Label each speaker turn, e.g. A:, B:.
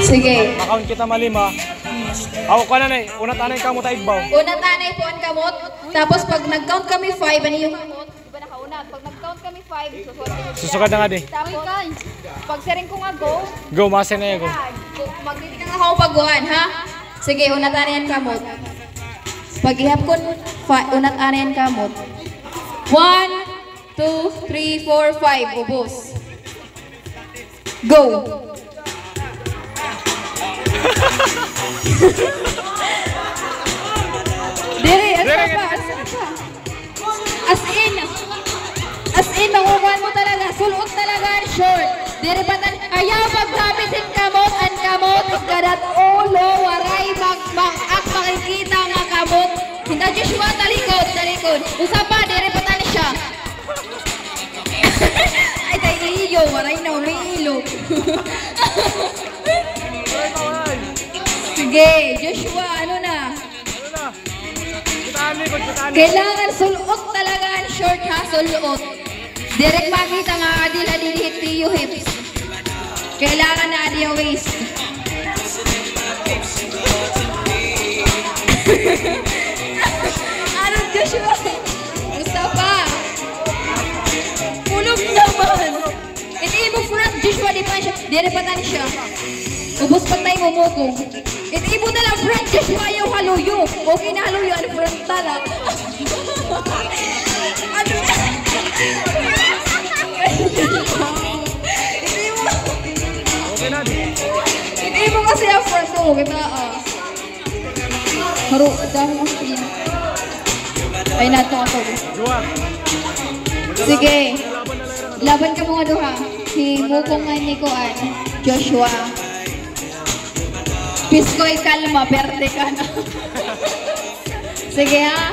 A: Sige.
B: Account kita malima. Ako ka na eh. Una tanay ka mo taigbaw.
A: Una tanay po ang kamot. Tapos pag nag-count kami 5, ano yung kamot?
C: Di ba nakauna? Pag nag-count kami 5, susuot kayo.
B: Susukad na nga di.
C: Tapos, pag sering ko nga go,
B: Go, masin na yan go.
A: Magtitikang ako pagbuhan, ha? Sige, una tanay ang kamot. Pag ihap ko, una tanay ang kamot. 1, 2, 3, 4, 5. Ubos. Go! Dire, asa pa? As in, makukuhan mo talaga, sulot talaga ang short. Dire patan, ayaw pagkapitin kamot, ang kamot, kadat ulo, waray, mag-ak, makikita nga kamot. Hinda Joshua, talikod. Usa pa, dire patan siya. Ay, tayo iyo, waray na, umiilo. Sige, Joshua, ano na? Kailangan sulot talaga ang short ha, sulot. Direct makita nga adila dihit tiyo hips. Kailangan na adi yung waist. Ano Joshua? Gusto pa? Ulog naman. Hindi mo front Joshua, di pa siya. Direct patan siya. Ubus patay mo mukong. Hindi mo na lang front Joshua yung haluyo. Okay na haluyo, ano front tala. Ano na?
B: Okay na di.
A: Hindi mo kasi ang front mo. Kita Haro, dami mo siya. Ay, nato ako.
B: Juan.
A: Sige. Laban ka mga duha. Si Mukong nga ni Kuan, Joshua. Piskoy kalma, berde ka na. Sige ha.